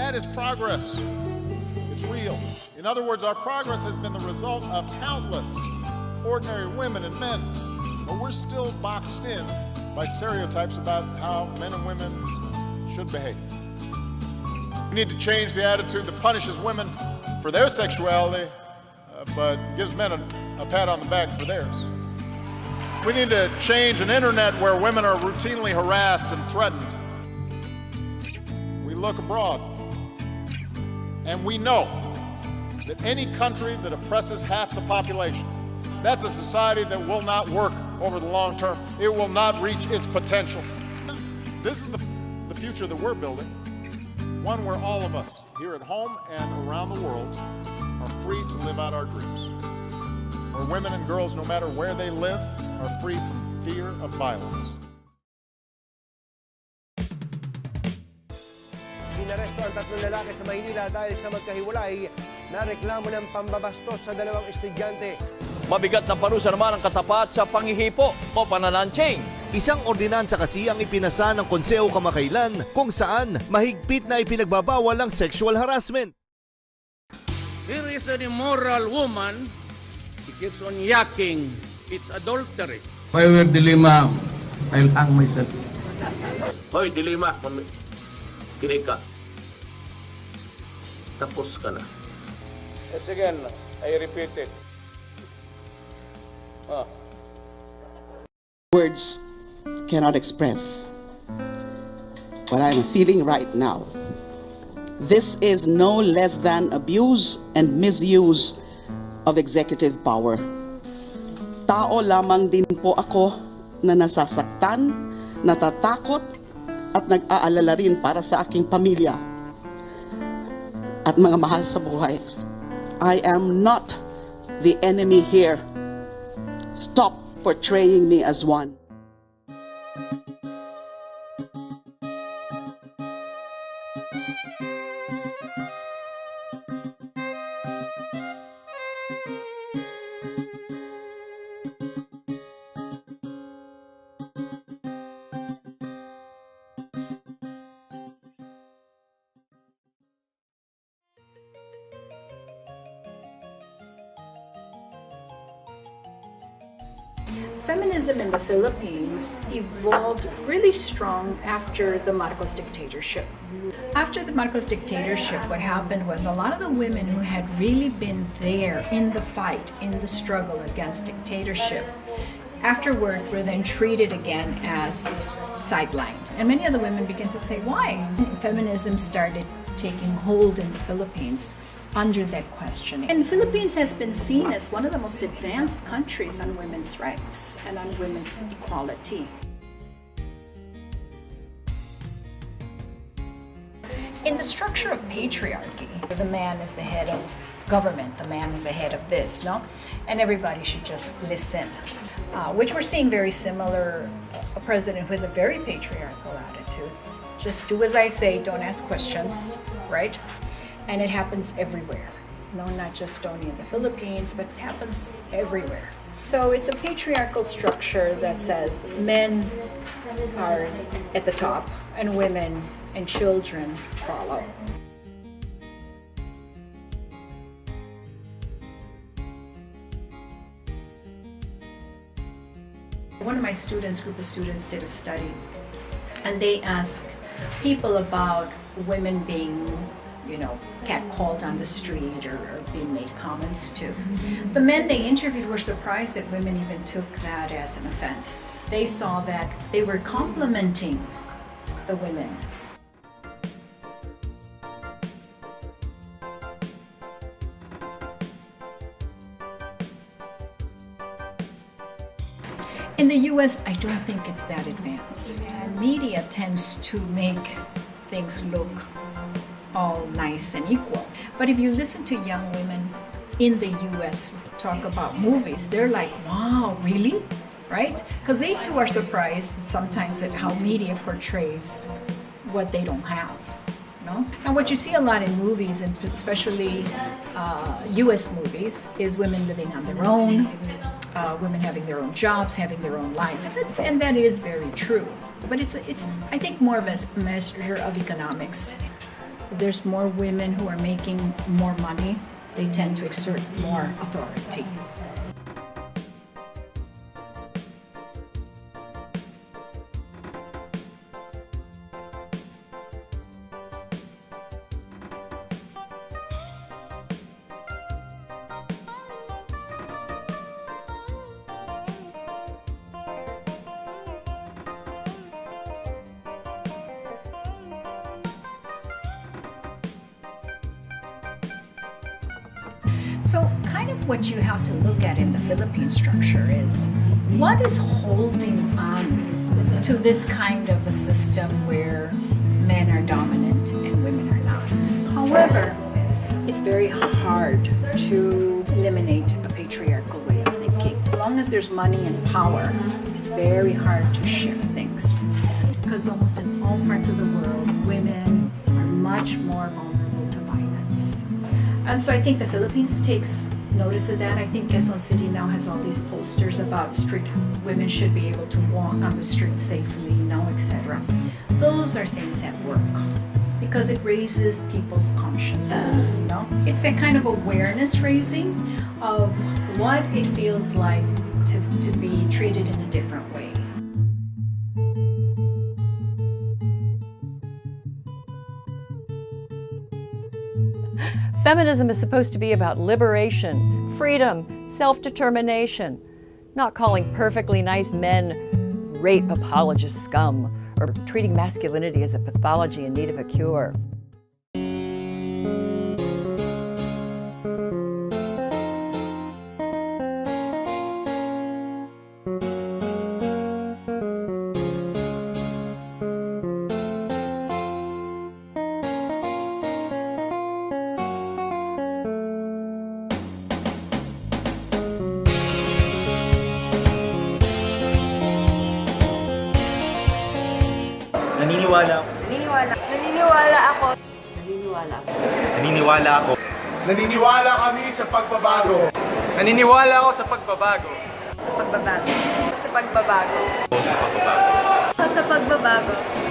That is progress. It's real. In other words, our progress has been the result of countless ordinary women and men, but we're still boxed in by stereotypes about how men and women should behave. We need to change the attitude that punishes women for their sexuality, but gives men a pat on the back for theirs. We need to change an internet where women are routinely harassed and threatened. We look abroad, and we know that any country that oppresses half the population, that's a society that will not work over the long term. It will not reach its potential. This is the future that we're building, one where all of us, here at home and around the world, are free to live out our dreams. Where women and girls, no matter where they live, are free from fear of violence. Inaresto ang 3 lalaki sa Maynila dahil sa magkahiwalay na reklamo ng pambabastos sa 2 estudyante. Mabigat na parusa naman ang katapat sa panghihipo o panananching. Isang ordinansa kasi ang ipinasa ng Konseho kamakailan kung saan mahigpit na ipinagbabawal ang sexual harassment. Here is an immoral woman. She keeps on yakking. It's adultery. If I were dilemma, I'll hang myself. Hoy, dilemma. Kinig ka. Tapos ka na. Yes, again, I repeat it. Words cannot express what I'm feeling right now. This is no less than abuse and misuse of executive power. Tao lamang din po ako na nasasaktan, natatakot, at nag-aalala rin para sa aking pamilya at mga mahal sa buhay. I am not the enemy here. Stop portraying me as one. Feminism in the Philippines evolved really strong after the Marcos dictatorship. After the Marcos dictatorship, what happened was a lot of the women who had really been there in the fight, in the struggle against dictatorship, afterwards were then treated again as sidelines. And many of the women began to say, why? Feminism started taking hold in the Philippines under that questioning. And the Philippines has been seen as one of the most advanced countries on women's rights and on women's equality. In the structure of patriarchy, the man is the head of government, the man is the head of this, no? And everybody should just listen, which we're seeing very similar, a president who has a very patriarchal attitude. Just do as I say, don't ask questions, right? And it happens everywhere. No, not just only in the Philippines, but it happens everywhere. So it's a patriarchal structure that says men are at the top and women and children follow. One of my students, group of students, did a study, and they asked people about women being, catcalled on the street or being made comments to. The men they interviewed were surprised that women even took that as an offense. They saw that they were complimenting the women. In the US, I don't think it's that advanced. Media tends to make things look all nice and equal. But if you listen to young women in the US talk about movies, they're like, wow, really? Right? Because they too are surprised sometimes at how media portrays what they don't have. No? And what you see a lot in movies, and especially US movies, is women living on their own, women having their own jobs, having their own life. And that is very true. But it's I think more of a measure of economics. If there's more women who are making more money, they tend to exert more authority. So kind of what you have to look at in the Philippine structure is what is holding on to this kind of a system where men are dominant and women are not. However, it's very hard to eliminate a patriarchal way of thinking. As long as there's money and power, it's very hard to shift things. Because almost in all parts of the world, women are much more vulnerable to violence. And so I think the Philippines takes notice of that. I think Quezon City now has all these posters about women should be able to walk on the street safely, etc. Those are things that work because it raises people's consciousness. No? It's that kind of awareness raising of what it feels like to be treated in a different way. Feminism is supposed to be about liberation, freedom, self-determination, not calling perfectly nice men rape apologist scum or treating masculinity as a pathology in need of a cure. Naniniwala ako. Naniniwala ako. Naniniwala ako. Naniniwala kami sa pagbabago. Naniniwala ako sa pagbabago. Sa pagbabago. Sa pagbabago. Sa pagbabago. Sa pagbabago.